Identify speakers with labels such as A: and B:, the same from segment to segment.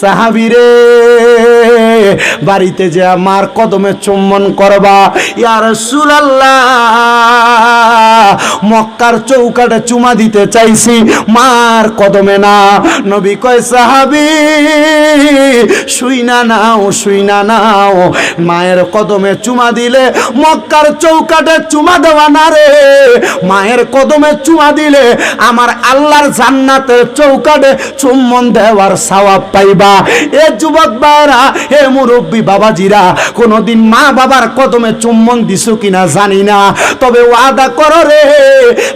A: সাহাবীরে বাড়িতে যে আমার কদমে চুম্বন করবা। ইয়া রাসূলুল্লাহ, মক্কার চৌকাটে চুমা দিতে চাইছি, মার কদমে না। নবী কয় সাহাবী, শুইনা নাও, শুইনা নাও, মায়ের কদমে চুমা দিলে মক্কার চৌকাটে চুমা দেওয়া না রে, মায়ের কদমে চুমা দিলে আমার আল্লাহর জান্নাতের চৌকাটে চুম্বন দেওয়ার সওয়াব পাইবা। এ যুবক ভাইরা, হে মুরব্বী বাবাজিরা, কোনদিন মা বাবার কদমে চুম্বন দিছো কিনা জানি না, তবে ওয়াদা করো রে,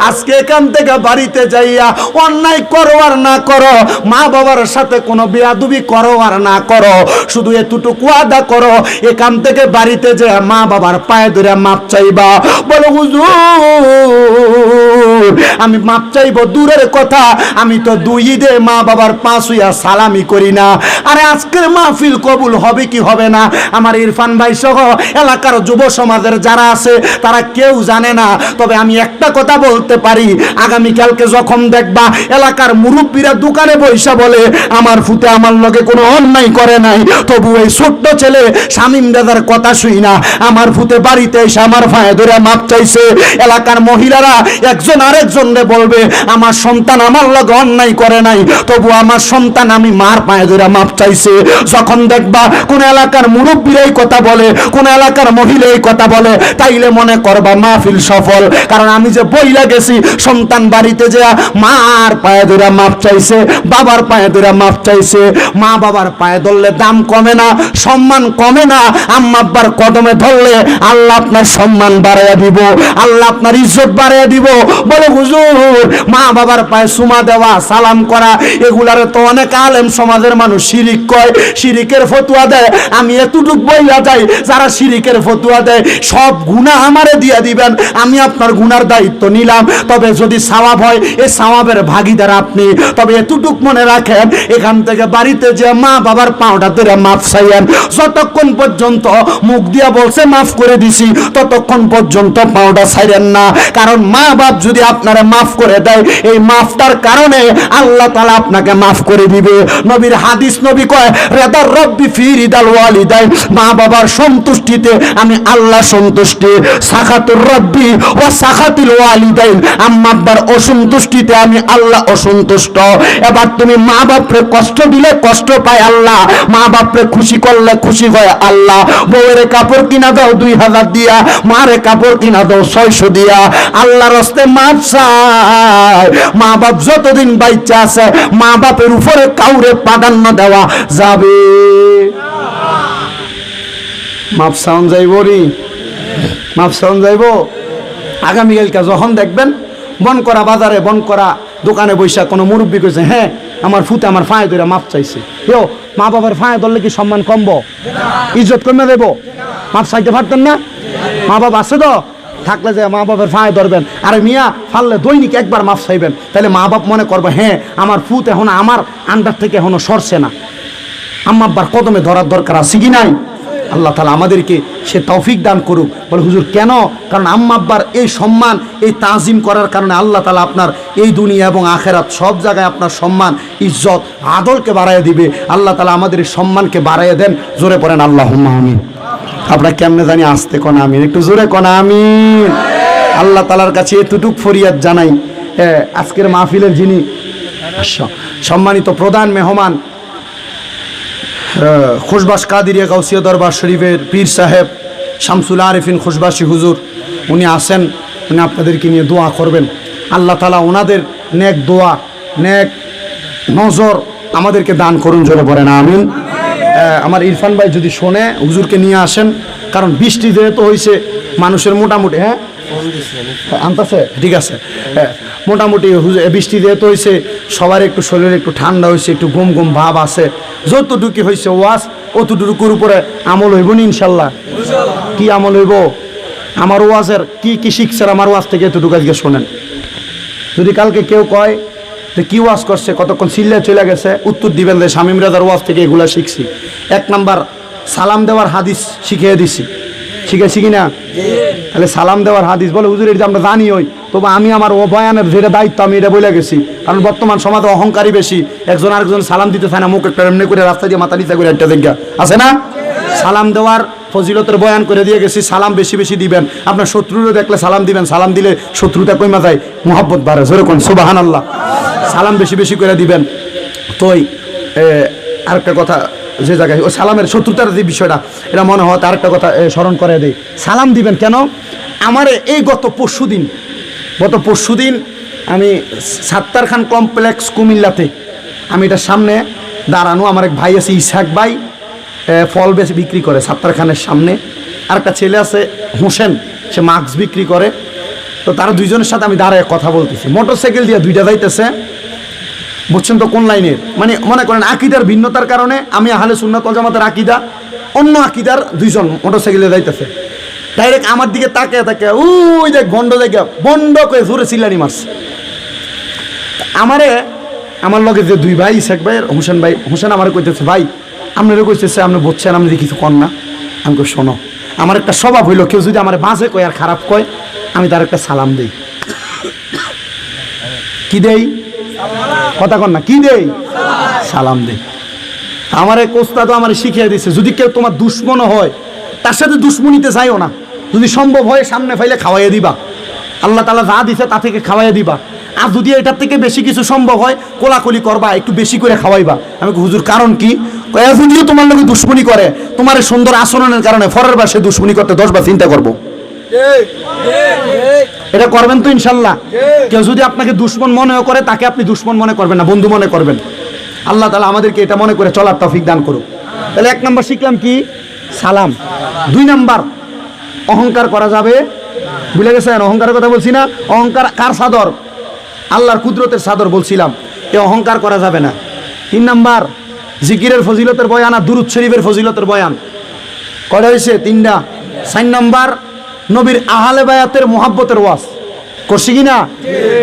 A: আজকে এখান থেকে বাড়িতে যাইয়া অন্যায় করো আর না করো, মা বাবার সাথে কোনো বেয়াদবি করো আর না করো, শুধু এতটুকু ওয়াদা করো, এখান থেকে বাড়িতে যে মা বাবার পায়ে ধরে মাপ চাইবা। বলো হুজুর, আমি মাপ চাইবো দূরের কথা, আমি তো দুই ঈদে মা বাবার পা ছুঁইয়া সালামি করি না। আরে আজকের মাহফিল কবুল হবে কি হবে না, আমার ইরফান ভাই সহ এলাকার যুব সমাজের যারা আছে তারা কেউ জানে না। তবে আমি একটা কথা বলতে পারি, আগামীকালকে যখন দেখবা এলাকার মুরব্বীরা দোকানে বৈশা বলে আমার ফুতে আমার লগে কোনো অন্যায় করে নাই, তবু এই ছোট্ট ছেলে শামীম দাদার কথা শুই না আমার ফুতে বাড়িতে এসে আমার পায়ে ধরে মাপ চাইছে, এলাকার মহিলারা একজন আরেকজনকে বলবে আমার সন্তান আমার লগে অন্যায় করে নাই, তবু আমার সন্তান আমি মার পায়ে ধরে মাপ চাইছে। যখন দেখবা কোন এলাকার মুরব্বীরা এই কথা বলে, কোন এলাকার মহিলা এই কথা বলে, তাইলে মনে করবা মাহফিল সফল। কারণ আমি যে বইলা গেছি, সন্তান বাড়িতে যে মার পায়ে ধরে মাপ চাইছে, বাবার পায়ে ধরে মাপ চাইছে। মা বাবার পায়ে ধরলে দাম কমে না, সম্মান কমে না, আম্মা আব্বার কদমে ধরলে আল্লাহ আপনার সম্মান বাড়াইয়া দিব, আল্লাহ আপনার ইজ্জত বাড়াইয়া দিব। বলে হুজুর, মা বাবার পায়ে চুমা দেওয়া, সালাম করা, এগুলারে তো অনেক আলেম সমাজের মানুষ শিরিক কয়, শিরিকের ফতুয়া দেয়। আমি এতটুক বইলা যাই, যারা শিরিকের ফতুয়া দেয় সব গুনাহ আমারে দিয়ে দিবেন, আমি আপনার গুনার দায়িত্ব নিলাম, তবে যদি সওয়াব হয় এই সওয়াবের ভাগীদার আপনি। তবে এতটুক মনে রাখেন, এখান থেকে বাড়িতে যে মা বাবার পাওটা ধরে মাফ চাইয়েন, যতক্ষণ পর্যন্ত মুখ দিয়া বলছে মাফ করে দিছি ততক্ষণ পর্যন্ত পাওটা ছাইরেন না। কারণ মা বাপ যদি আপনারে মাফ করে দেয়, এই মাফটার কারণে আল্লাহ তাআলা আপনাকে মাফ করে দিবে। নবীর হাদিস, নবী কয় রেদার রব্বি ফি রিদাল ওয়ালিদাইন, মা বাবার সন্তুষ্টিতে আমি আল্লাহ সন্তুষ্টি, সাখাতুর রব্বি ওয়া সাখাতুল ওয়ালিদাইন, আম্মা আব্বার অসন্তুষ্টিতে আমি আল্লাহ অসন্তুষ্ট। এবার তুমি মা বাপরে কষ্ট দিলে কষ্ট পায় আল্লাহ, মা বাপরে খুশি করলে খুশি হয় আল্লাহ। বউয়ের কাপড় কিনা দাও 2000 দিয়া, মারে কাপড় কিনা দাও 600 দিয়া, আল্লাহর রাস্তে মাপ চাই। মা বাপ যতদিন বাচ্চা আছে, মা বাপের উপরে কাউরে প্রাধান্য দেওয়া যাবে? মাপ সাউন্ড যাইব রি, মাপ সাউন্ড যাইব। আগামীকালকে যখন দেখবেন বন করা বাজারে, বন করা দোকানে বৈশা কোনো মুরব্বী কইছে হ্যাঁ আমার ফুতে আমার ফায়ে ধরে মাপ চাইছে, কেউ মা বাবার ফায়ে ধরলে কি সম্মান কমবো, ইজ্জত কমে দেবো? মাপ চাইতে পারতেন না? মা বাবা আছে তো, থাকলে যে মা বাবার ফায়ে ধরবেন, আরে মিয়া ফাললে দৈনিক একবার মাপ চাইবেন, তাহলে মা বাপ মনে করবে হ্যাঁ আমার ফুত এখনো আমার আন্ডার থেকে এখনো সরছে না, আম্মা আব্বার কদমে ধরার দরকার আছে কি নাই? আল্লাহ তাআলা আমাদেরকে সে তৌফিক দান করুক। বলে হুজুর কেন? কারণ আম্মা আব্বার এই সম্মান, এই তাজিম করার কারণে আল্লাহ তাআলা আপনার এই দুনিয়া এবং আখেরাত সব জায়গায় আপনার সম্মান, ইজ্জত, আদলকে বাড়াইয়া দিবে। আল্লাহ তাআলা আমাদের এই সম্মানকে বাড়াইয়া দেন। জোরে পড়েন আল্লাহুম্মা আমিন। আপনারা কেমনে জানি আসতে কোন আমিন, একটু জোরে কোন আমিন। আল্লাহ তাআলার কাছে এতটুক ফরিয়াদ জানাই, আজকের মাহফিলের যিনি সম্মানিত প্রধান মেহমান, খুশবাস কাদিরিয়া গাউসিয়া দরবার শরীফের পীর সাহেব শামসুল আরিফিন খুশবাসী হুজুর, উনি আসেন, উনি আপনাদেরকে নিয়ে দোয়া করবেন। আল্লাহ তাআলা ওনাদের নেক দোয়া, নেক নজর আমাদেরকে দান করুন। জোরে পড়েন আমিন। আমার ইরফান ভাই যদি শোনে হুজুরকে নিয়ে আসেন, কারণ বৃষ্টি যেহেতু হয়েছে মানুষের মোটামুটি আনতেছে, ঠিক আছে, মোটামুটি বৃষ্টি যেহেতু হয়েছে সবার একটু শরীরে একটু ঠান্ডা হয়েছে, একটু ঘুম ঘুম ভাব আছে, যতটুকু হয়েছে ওয়াজ অতটুকুর উপরে আমল হইব না ইনশাল্লাহ। কি আমল হইব? আমার ওয়াজের কি কি শিখছেন আমার ওয়াজ থেকে এতটুকু আজকে শোনেন। যদি কালকে কেউ কয় যে কি ওয়াজ করছে, কতক্ষণ চিল্লা চলে গেছে, উত্তর দিবেন যে শামীম রাজার ওয়াজ থেকে এগুলা শিখছি। 1 নাম্বার সালাম দেওয়ার হাদিস শিখিয়ে দিছি, শিখেছি কিনা? তাহলে সালাম দেওয়ার হাদিস বলে হুজুর এটা আমরা জানি ওই, তবে আমি আমার বয়ানের যেটা দায়িত্ব আমি এটা বলে গেছি, কারণ বর্তমান সমাজে অহংকারী বেশি, একজন আরেকজন সালাম দিতে চায় না, মুখ একটা এমনি করে রাস্তা দিয়ে মাথা নিচা করে একটা দেখা আছে না। সালাম দেওয়ার ফজিলতের বয়ান করে দিয়ে গেছি। সালাম বেশি বেশি দিবেন, আপনার শত্রুরও দেখলে সালাম দিবেন, সালাম দিলে শত্রুতা কইমা যায়, মুহাব্বত বাড়ে, যেরকম সুবহানাল্লাহ। সালাম বেশি বেশি করে দিবেন। তো আরেকটা কথা, যে জায়গায় ওই সালামের শত্রুতার যে বিষয়টা, এটা মনে হয় আরেকটা কথা স্মরণ করে দেয়। সালাম দিবেন কেন? আমার এই গত পরশু দিন আমি সাত্তার খান কমপ্লেক্স কুমিল্লাতে, আমি এটার সামনে দাঁড়ানো, আমার এক ভাই আছে ইসাক ভাই, ফল বেশি বিক্রি করে সাত্তার খানের সামনে, আর একটা ছেলে আছে হোসেন, সে মাস্ক বিক্রি করে। তো তারা দুইজনের সাথে আমি দাঁড়ায় কথা বলতেছি, মোটরসাইকেল দিয়ে দুইটা যাইতেছে, বুঝছেন তো কোন লাইনের, মানে মনে করেন আকিদার ভিন্নতার কারণে আমি আহলে সুন্নাত ওয়াল জামাতের আকিদা, অন্য আকিদার দুইজন মোটরসাইকেলে যাইতেছে, ডাইরেক্ট আমার দিকে তাকে ওই দেখ বন্ড দেখে বন্ড করে জোরে চিল্লানি মারছে আমারে। আমার লগে যে দুই ভাই শেখ ভাই হোসেন ভাই, হোসেন আমার কইতেছে ভাই আপনারও কইতেছে আপনি বুঝছেন, আপনি যে কিছু কর না। আমি কই শোনো, আমার একটা স্বভাব হইলো কেউ যদি আমার বাজে কয় আর খারাপ কয়, আমি তার একটা সালাম দিই। কি দেই? কথা কন না, কি দেই? সালাম দেই। আমার এক ওস্তাদ আমার শিখিয়ে দিছে, যদি কেউ তোমার দুশ্মন হয় তার সাথে দুশ্মনীতে যাইও না, যদি সম্ভব হয় সামনে ফাইলে খাওয়াইয়া দিবা, আল্লাহ তাআলা যা দিছে তা থেকে খাওয়াইয়া দিবা, আর যদি এটার থেকে বেশি কিছু সম্ভব হয় কোলাকুলি করবা, একটু বেশি করে খাওয়াইবা। আমি হুজুর কারণ কি? যদিও তোমার লোকে দুশ্মনী করে, তোমার সুন্দর আচরণের কারণে পরের বার সে দুশ্মনী করতে 10 বার চিন্তা করবো। এটা করবেন তো ইনশাল্লাহ? কেউ যদি আপনাকে দুশ্মন মনেও করে, তাকে আপনি দুশ্মন মনে করবেন না, বন্ধু মনে করবেন। আল্লাহ তাআলা আমাদেরকে এটা মনে করে চলার তৌফিক দান করুক। তাহলে 1 নাম্বার শিখলাম কি? সালাম। 2 নাম্বার, অহংকার করা যাবে, ভুলে গেছেন? অহংকারের কথা বলছি না? অহংকার কার চাদর? আল্লাহর কুদরতের চাদর বলছিলাম, এ অহংকার করা যাবে না। 3 নাম্বার, জিকিরের ফজিলতের বয়ান আর দুরূদ শরীফের ফজিলতের বয়ান। কয়টা হয়েছে? 3টা। 4 নাম্বার, নবীর আহলে বায়াতের মুহাব্বতের ওয়াজ করছি কিনা?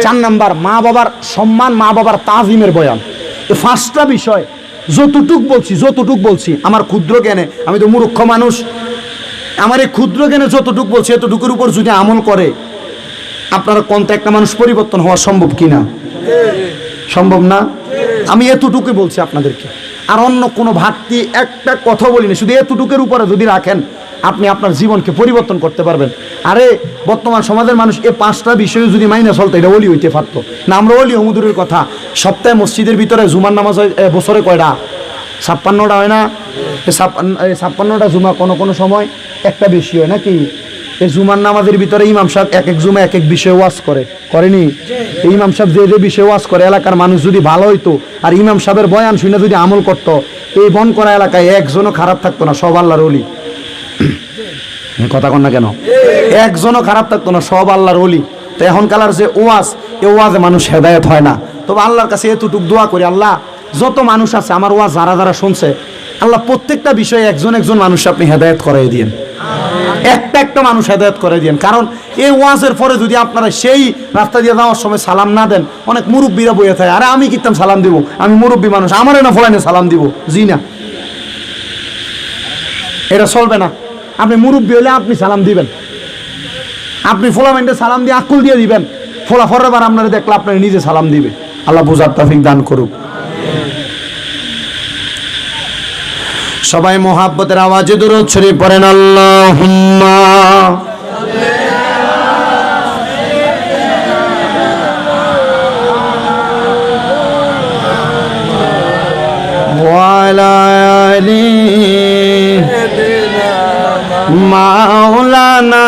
A: 4 নাম্বার, মা বাবার সম্মান, মা বাবার তাজিমের বয়ান। এই 5টা বিষয় যতটুক বলছি আমার ক্ষুদ্র জ্ঞানে, আমি তো মূর্খ মানুষ, আমার এই ক্ষুদ্র জ্ঞানে যতটুক বলছি এতটুকুর উপর যদি আমল করে, আপনারা কোনটা একটা মানুষ পরিবর্তন হওয়া সম্ভব কিনা? সম্ভব না? আমি এতটুকুই বলছি আপনাদেরকে, আর অন্য কোনো ঘাটতি একটা কথা বলিনি, শুধু এতটুকুর উপরে যদি রাখেন আপনি আপনার জীবনকে পরিবর্তন করতে পারবেন। আরে বর্তমান সমাজের মানুষ এই 5টা বিষয় যদি মাইনে চলতো, এটা ওলি হইতে পারতো না। আমরা ওলি হুজুরের কথা, সপ্তাহে মসজিদের ভিতরে জুমার নামাজ হয় বছরে কয়টা? 56টা হয় না? 56টা জুমা কোনো সময় একটা বেশি হয় নাকি? এই জুমার নামাজের ভিতরে ইমাম সাহেব এক এক জুমা এক এক বিষয়ে ওয়াজ করেনি? এই ইমাম সাহেব যে বিষয়ে ওয়াজ করে, এলাকার মানুষ যদি ভালো হইতো আর ইমাম সাহেবের বয়ান শুনে যদি আমল করতো, এই বন করা এলাকায় একজনও খারাপ থাকতো না, সব আল্লাহর ওলি। কথা কন না কেন? একজনও খারাপ থাকতো না, সব আল্লাহর ওলি। তো এখনকার যে ওয়াজ, এই ওয়াজে মানুষ হেদায়েত হয় না। তবে আল্লাহর কাছে এতটুকু দোয়া করি, আল্লাহ যত মানুষ আছে আমার ওয়াজ যারা যারা শুনছে, আল্লাহ প্রত্যেকটা বিষয়ে একজন মানুষ আপনি হেদায়েত করাই দিন, একটা মানুষ হেদায়েত করে দিন। কারণ এই ওয়াজের পরে যদি আপনারা সেই রাস্তা দিয়ে যাওয়ার সময় সালাম না দেন, অনেক মুরব্বীরা বইয়ে থাকে, আরে আমি কিতাম সালাম দিব, আমি মুরব্বী মানুষ, আমারে না ফলাইনে সালাম দিব, জি না, এটা চলবে না। আপনি মুরব্বী হলে আপনি সালাম দিবেন, আপনি ফোলামেন্টে সালাম দিয়ে আকুল দিয়ে দিবেন, ফোলা ফরবার আপনারা দেখলে আপনারা নিজে সালাম দিবে। আল্লাহ বুঝার তৌফিক দান করুক। সবাই মোহাব্বতের আওয়াজে দুরূদ শরীফ পড়েন, আল্লাহুম্মা ওয়া আলা আলি মাওলানা